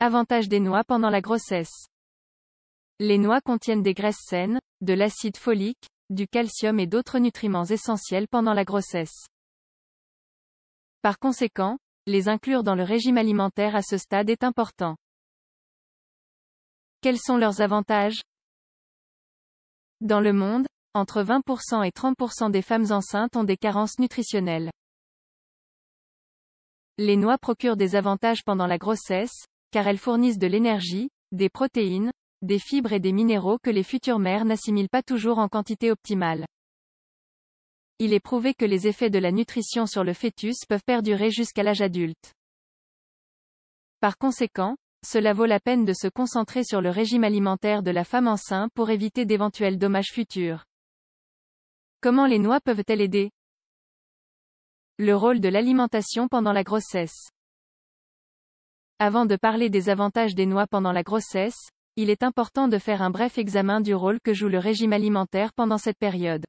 Avantages des noix pendant la grossesse. Les noix contiennent des graisses saines, de l'acide folique, du calcium et d'autres nutriments essentiels pendant la grossesse. Par conséquent, les inclure dans le régime alimentaire à ce stade est important. Quels sont leurs avantages? Dans le monde, entre 20% et 30% des femmes enceintes ont des carences nutritionnelles. Les noix procurent des avantages pendant la grossesse, car elles fournissent de l'énergie, des protéines, des fibres et des minéraux que les futures mères n'assimilent pas toujours en quantité optimale. Il est prouvé que les effets de la nutrition sur le fœtus peuvent perdurer jusqu'à l'âge adulte. Par conséquent, cela vaut la peine de se concentrer sur le régime alimentaire de la femme enceinte pour éviter d'éventuels dommages futurs. Comment les noix peuvent-elles aider? Le rôle de l'alimentation pendant la grossesse. Avant de parler des avantages des noix pendant la grossesse, il est important de faire un bref examen du rôle que joue le régime alimentaire pendant cette période.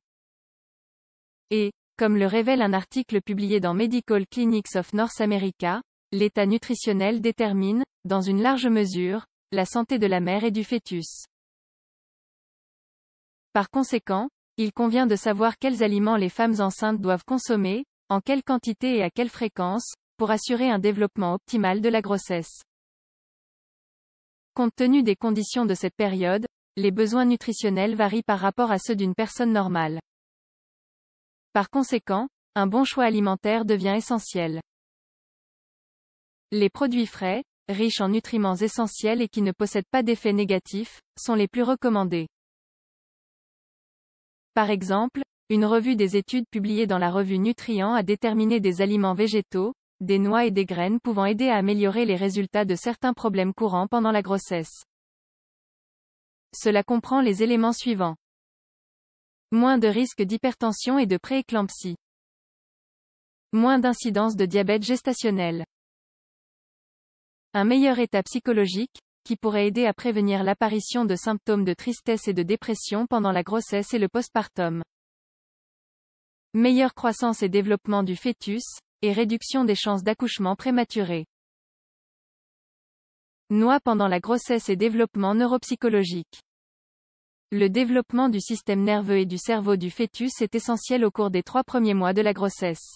Et, comme le révèle un article publié dans Medical Clinics of North America, l'état nutritionnel détermine, dans une large mesure, la santé de la mère et du fœtus. Par conséquent, il convient de savoir quels aliments les femmes enceintes doivent consommer, en quelle quantité et à quelle fréquence, pour assurer un développement optimal de la grossesse. Compte tenu des conditions de cette période, les besoins nutritionnels varient par rapport à ceux d'une personne normale. Par conséquent, un bon choix alimentaire devient essentiel. Les produits frais, riches en nutriments essentiels et qui ne possèdent pas d'effets négatifs, sont les plus recommandés. Par exemple, une revue des études publiée dans la revue Nutrients a déterminé des aliments végétaux, des noix et des graines pouvant aider à améliorer les résultats de certains problèmes courants pendant la grossesse. Cela comprend les éléments suivants. Moins de risque d'hypertension et de prééclampsie. Moins d'incidence de diabète gestationnel. Un meilleur état psychologique, qui pourrait aider à prévenir l'apparition de symptômes de tristesse et de dépression pendant la grossesse et le postpartum. Meilleure croissance et développement du fœtus, et réduction des chances d'accouchement prématuré. Noix pendant la grossesse et développement neuropsychologique. Le développement du système nerveux et du cerveau du fœtus est essentiel au cours des 3 premiers mois de la grossesse.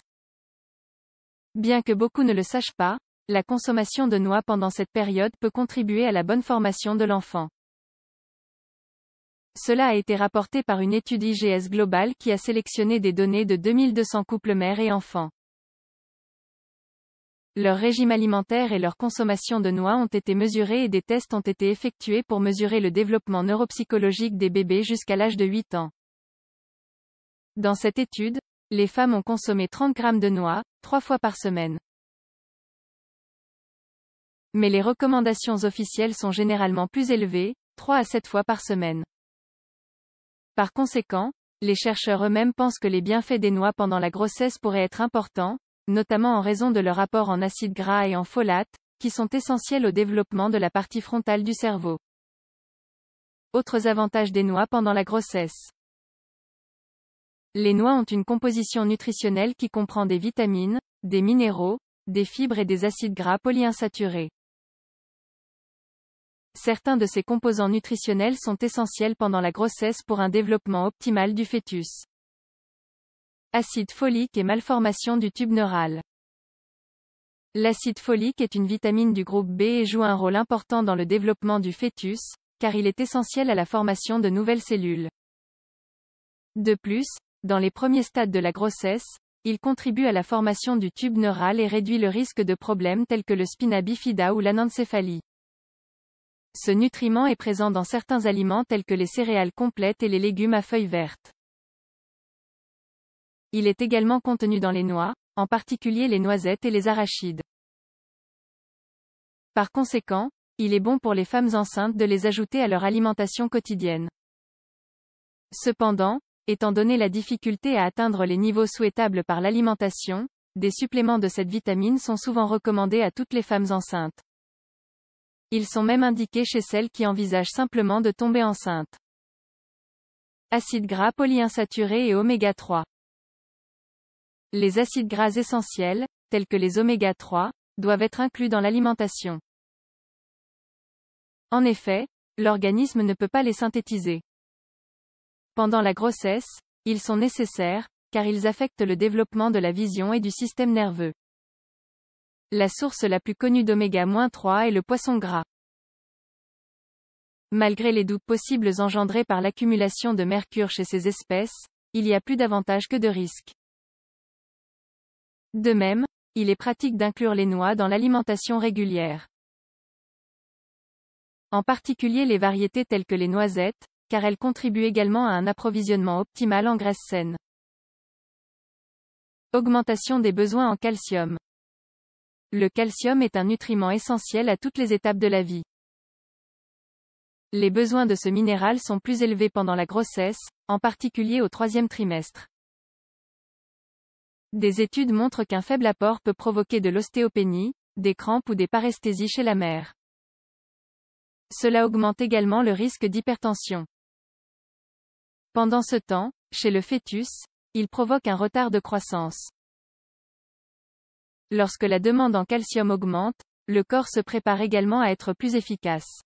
Bien que beaucoup ne le sachent pas, la consommation de noix pendant cette période peut contribuer à la bonne formation de l'enfant. Cela a été rapporté par une étude IGS Global qui a sélectionné des données de 2200 couples mères et enfants. Leur régime alimentaire et leur consommation de noix ont été mesurés et des tests ont été effectués pour mesurer le développement neuropsychologique des bébés jusqu'à l'âge de 8 ans. Dans cette étude, les femmes ont consommé 30 grammes de noix, 3 fois par semaine. Mais les recommandations officielles sont généralement plus élevées, 3 à 7 fois par semaine. Par conséquent, les chercheurs eux-mêmes pensent que les bienfaits des noix pendant la grossesse pourraient être importants, notamment en raison de leur apport en acides gras et en folates, qui sont essentiels au développement de la partie frontale du cerveau. Autres avantages des noix pendant la grossesse. Les noix ont une composition nutritionnelle qui comprend des vitamines, des minéraux, des fibres et des acides gras polyinsaturés. Certains de ces composants nutritionnels sont essentiels pendant la grossesse pour un développement optimal du fœtus. Acide folique et malformation du tube neural. L'acide folique est une vitamine du groupe B et joue un rôle important dans le développement du fœtus, car il est essentiel à la formation de nouvelles cellules. De plus, dans les premiers stades de la grossesse, il contribue à la formation du tube neural et réduit le risque de problèmes tels que le spina bifida ou l'anencéphalie. Ce nutriment est présent dans certains aliments tels que les céréales complètes et les légumes à feuilles vertes. Il est également contenu dans les noix, en particulier les noisettes et les arachides. Par conséquent, il est bon pour les femmes enceintes de les ajouter à leur alimentation quotidienne. Cependant, étant donné la difficulté à atteindre les niveaux souhaitables par l'alimentation, des suppléments de cette vitamine sont souvent recommandés à toutes les femmes enceintes. Ils sont même indiqués chez celles qui envisagent simplement de tomber enceinte. Acides gras polyinsaturés et oméga 3. Les acides gras essentiels, tels que les oméga 3, doivent être inclus dans l'alimentation. En effet, l'organisme ne peut pas les synthétiser. Pendant la grossesse, ils sont nécessaires, car ils affectent le développement de la vision et du système nerveux. La source la plus connue d'oméga-3 est le poisson gras. Malgré les doutes possibles engendrés par l'accumulation de mercure chez ces espèces, il y a plus d'avantages que de risques. De même, il est pratique d'inclure les noix dans l'alimentation régulière. En particulier les variétés telles que les noisettes, car elles contribuent également à un approvisionnement optimal en graisses saines. Augmentation des besoins en calcium. Le calcium est un nutriment essentiel à toutes les étapes de la vie. Les besoins de ce minéral sont plus élevés pendant la grossesse, en particulier au 3e trimestre. Des études montrent qu'un faible apport peut provoquer de l'ostéopénie, des crampes ou des paresthésies chez la mère. Cela augmente également le risque d'hypertension. Pendant ce temps, chez le fœtus, il provoque un retard de croissance. Lorsque la demande en calcium augmente, le corps se prépare également à être plus efficace.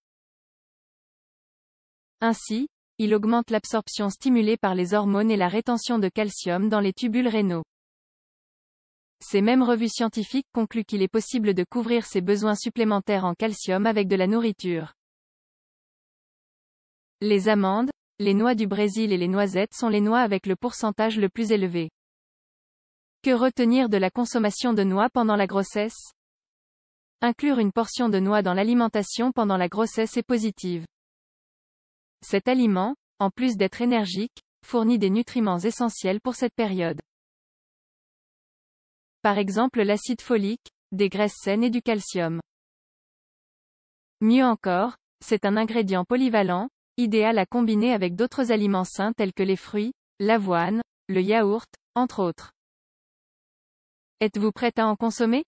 Ainsi, il augmente l'absorption stimulée par les hormones et la rétention de calcium dans les tubules rénaux. Ces mêmes revues scientifiques concluent qu'il est possible de couvrir ces besoins supplémentaires en calcium avec de la nourriture. Les amandes, les noix du Brésil et les noisettes sont les noix avec le pourcentage le plus élevé. Que retenir de la consommation de noix pendant la grossesse? Inclure une portion de noix dans l'alimentation pendant la grossesse est positive. Cet aliment, en plus d'être énergique, fournit des nutriments essentiels pour cette période. Par exemple l'acide folique, des graisses saines et du calcium. Mieux encore, c'est un ingrédient polyvalent, idéal à combiner avec d'autres aliments sains tels que les fruits, l'avoine, le yaourt, entre autres. Êtes-vous prête à en consommer?